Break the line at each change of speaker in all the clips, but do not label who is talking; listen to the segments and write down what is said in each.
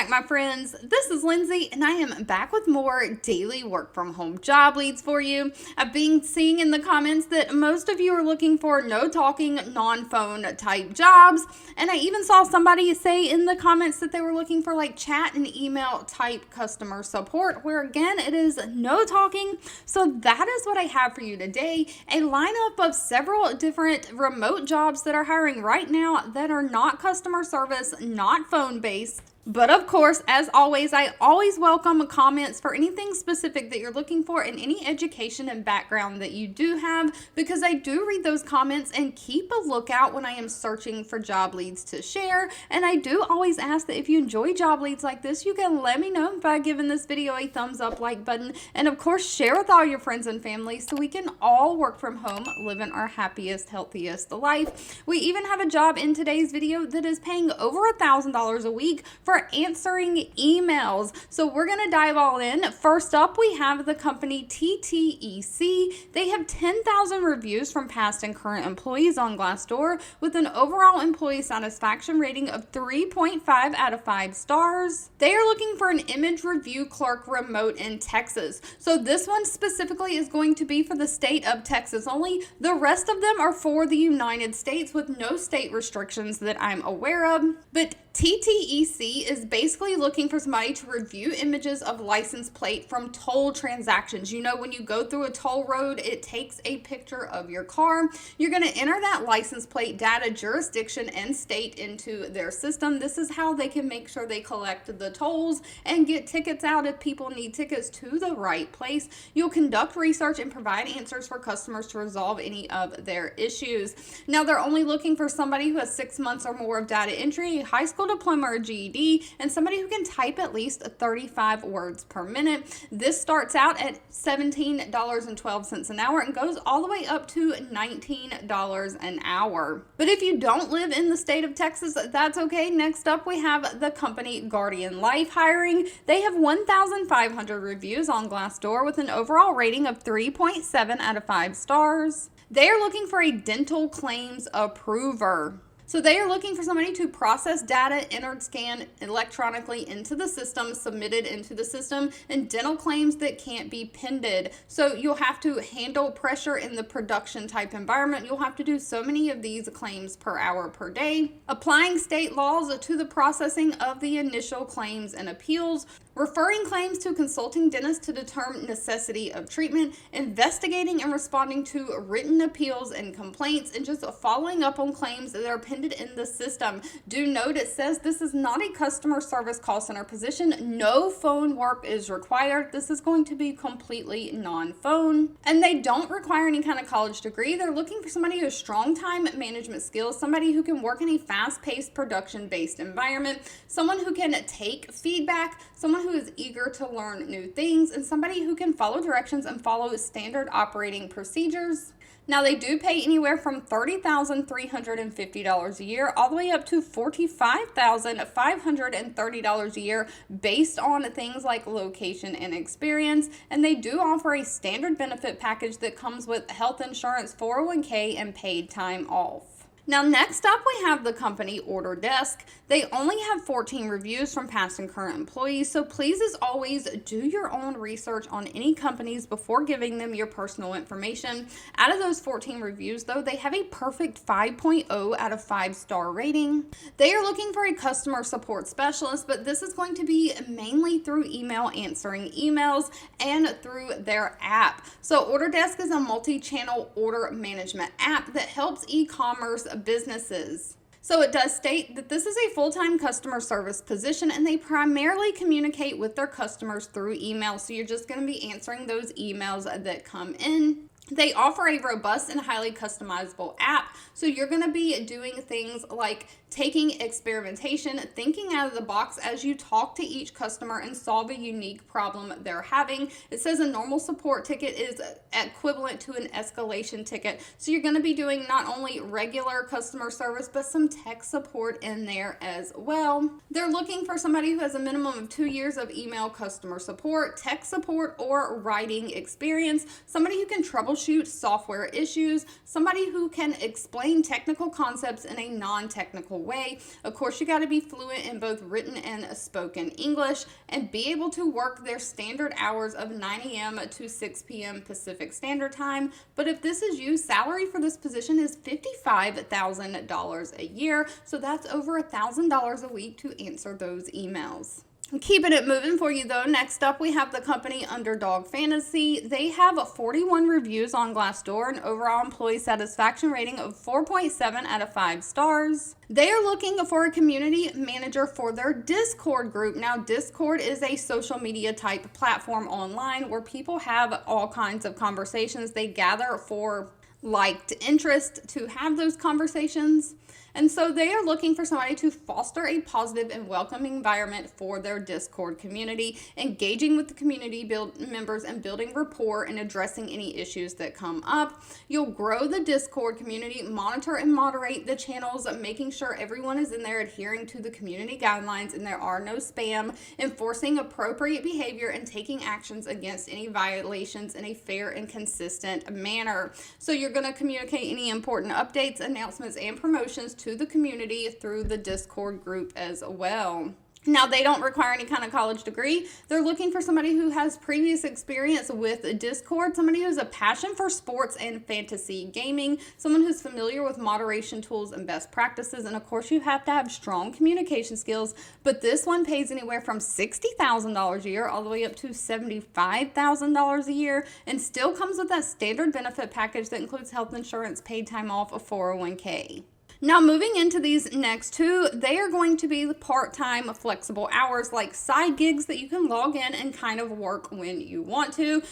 back, my friends. This is Lindsay, and I am back with more daily work from home job leads for you. I've been seeing in the comments that most of you are looking for no talking, non-phone type jobs, and I even saw somebody say in the comments that they were looking for like chat and email type customer support, where again it is no talking. So that is what I have for you today, a lineup of several different remote jobs that are hiring right now that are not customer service, not phone based. But of course, as always, I always welcome comments for anything specific that you're looking for and any education and background that you do have, because I do read those comments and keep a lookout when I am searching for job leads to share. And I do always ask that if you enjoy job leads like this, you can let me know by giving this video a thumbs up, like button, and of course, share with all your friends and family so we can all work from home, living our happiest, healthiest life. We even have a job in today's video that is paying over $1,000 a week for answering emails. So we're going to dive all in. First up, we have the company TTEC. They have 10,000 reviews from past and current employees on Glassdoor with an overall employee satisfaction rating of 3.5 out of 5 stars. They are looking for an image review clerk remote in Texas. So this one specifically is going to be for the state of Texas only. The rest of them are for the United States with no state restrictions that I'm aware of. But TTEC is basically looking for somebody to review images of license plate from toll transactions. You know, when you go through a toll road, it takes a picture of your car. You're going to enter that license plate data, jurisdiction, and state into their system. This is how they can make sure they collect the tolls and get tickets out if people need tickets to the right place. You'll conduct research and provide answers for customers to resolve any of their issues. Now, they're only looking for somebody who has 6 months or more of data entry, high school diploma or GED, and somebody who can type at least 35 words per minute. This starts out at $17.12 an hour and goes all the way up to $19 an hour. But if you don't live in the state of Texas, that's okay. Next up, we have the company Guardian Life hiring. They have 1,500 reviews on Glassdoor with an overall rating of 3.7 out of 5 stars. They are looking for a dental claims approver. So they are looking for somebody to process data entered, scanned electronically into the system, submitted into the system, and dental claims that can't be pended. So you'll have to handle pressure in the production type environment. You'll have to do so many of these claims per hour per day. Applying state laws to the processing of the initial claims and appeals. Referring claims to consulting dentists to determine necessity of treatment, investigating and responding to written appeals and complaints, and just following up on claims that are pending in the system. Do note it says this is not a customer service call center position. No phone work is required. This is going to be completely non-phone. And they don't require any kind of college degree. They're looking for somebody who has strong time management skills, somebody who can work in a fast-paced production-based environment, someone who can take feedback, someone who is eager to learn new things, and somebody who can follow directions and follow standard operating procedures. Now, they do pay anywhere from $30,350 a year all the way up to $45,530 a year based on things like location and experience. And they do offer a standard benefit package that comes with health insurance, 401k, and paid time off. Now, next up, we have the company Order Desk. They only have 14 reviews from past and current employees, so please, as always, do your own research on any companies before giving them your personal information. Out of those 14 reviews, though, they have a perfect 5.0 out of 5-star rating. They are looking for a customer support specialist, but this is going to be mainly through email, answering emails, and through their app. So Order Desk is a multi-channel order management app that helps e-commerce businesses. So it does state that this is a full-time customer service position, and they primarily communicate with their customers through email. So you're just going to be answering those emails that come in. They offer a robust and highly customizable app. So you're going to be doing things like taking experimentation, thinking out of the box as you talk to each customer and solve a unique problem they're having. It says a normal support ticket is equivalent to an escalation ticket. So you're going to be doing not only regular customer service, but some tech support in there as well. They're looking for somebody who has a minimum of 2 years of email customer support, tech support, or writing experience, somebody who can troubleshoot software issues, somebody who can explain technical concepts in a non-technical professional way. Of course, you got to be fluent in both written and spoken English and be able to work their standard hours of 9 a.m. to 6 p.m. Pacific Standard Time. But if this is you, salary for this position is $55,000 a year. So that's over $1,000 a week to answer those emails. Keeping it moving for you though, next up we have the company Underdog Fantasy. They have 41 reviews on Glassdoor, an overall employee satisfaction rating of 4.7 out of 5 stars. They are looking for a community manager for their Discord group. Now, Discord is a social media type platform online where people have all kinds of conversations. They gather for liked interest to have those conversations. And so they are looking for somebody to foster a positive and welcoming environment for their Discord community, engaging with the community members and building rapport and addressing any issues that come up. You'll grow the Discord community, monitor and moderate the channels, making sure everyone is in there adhering to the community guidelines and there are no spam, enforcing appropriate behavior and taking actions against any violations in a fair and consistent manner. So you're going to communicate any important updates, announcements, and promotions to the community through the Discord group as well. Now, they don't require any kind of college degree. They're looking for somebody who has previous experience with Discord, somebody who has a passion for sports and fantasy gaming, someone who's familiar with moderation tools and best practices, and of course, you have to have strong communication skills, but this one pays anywhere from $60,000 a year all the way up to $75,000 a year, and still comes with that standard benefit package that includes health insurance, paid time off, a 401k. Now, moving into these next two, they are going to be the part-time flexible hours, like side gigs that you can log in and kind of work when you want to.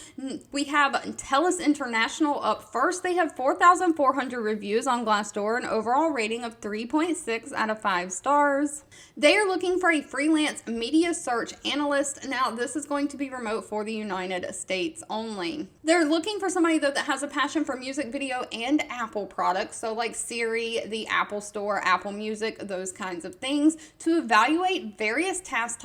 We have Telus International up first. They have 4,400 reviews on Glassdoor, an overall rating of 3.6 out of 5 stars. They are looking for a freelance media search analyst. Now, this is going to be remote for the United States only. They're looking for somebody, though, that has a passion for music video and Apple products, so like Siri, the Apple Store, Apple Music, those kinds of things, to evaluate various task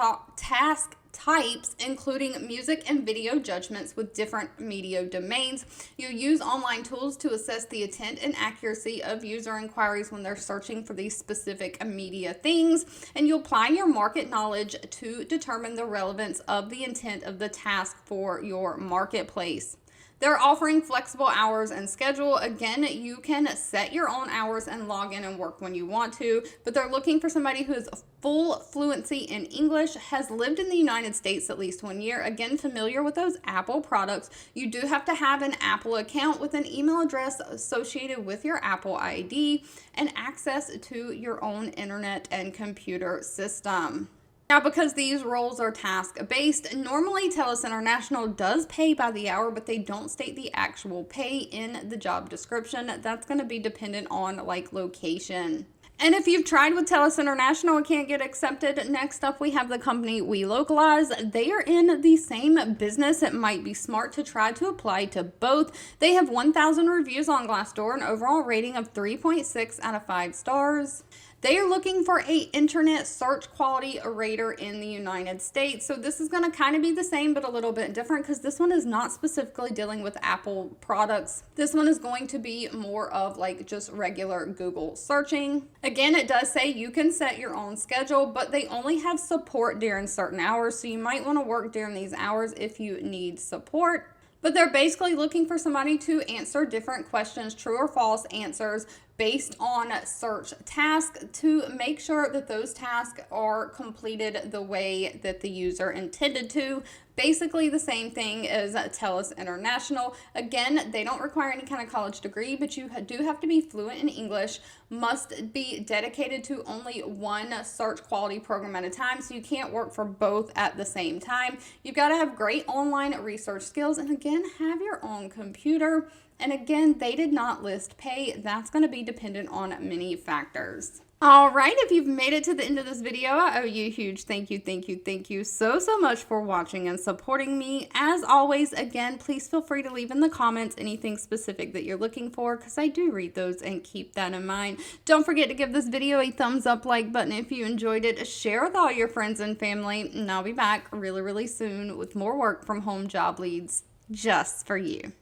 types, including music and video judgments with different media domains. You use online tools to assess the intent and accuracy of user inquiries when they're searching for these specific media things, and you apply your market knowledge to determine the relevance of the intent of the task for your marketplace. They're offering flexible hours and schedule. Again, you can set your own hours and log in and work when you want to, but they're looking for somebody who has full fluency in English, has lived in the United States at least 1 year, again, familiar with those Apple products. You do have to have an Apple account with an email address associated with your Apple ID and access to your own internet and computer system. Now, because these roles are task-based, normally Telus International does pay by the hour, but they don't state the actual pay in the job description. That's going to be dependent on like location. And if you've tried with Telus International and can't get accepted, next up we have the company Welocalize. They are in the same business. It might be smart to try to apply to both. They have 1,000 reviews on Glassdoor, an overall rating of 3.6 out of 5 stars. They are looking for an internet search quality rater in the United States. So this is going to kind of be the same, but a little bit different because this one is not specifically dealing with Apple products. This one is going to be more of like just regular Google searching. Again, it does say you can set your own schedule, but they only have support during certain hours. So you might want to work during these hours if you need support. But they're basically looking for somebody to answer different questions, true or false answers, based on search tasks to make sure that those tasks are completed the way that the user intended to. Basically the same thing as Telus International. Again, they don't require any kind of college degree, but you do have to be fluent in English, must be dedicated to only one search quality program at a time, so you can't work for both at the same time. You've got to have great online research skills, and again, have your own computer. And again, they did not list pay. That's going to be dependent on many factors. All right, if you've made it to the end of this video, I owe you a huge thank you so much for watching and supporting me. As always, again, please feel free to leave in the comments anything specific that you're looking for, because I do read those and keep that in mind. Don't forget to give this video a thumbs up, like button if you enjoyed it, share with all your friends and family, and I'll be back really soon with more work from home job leads just for you.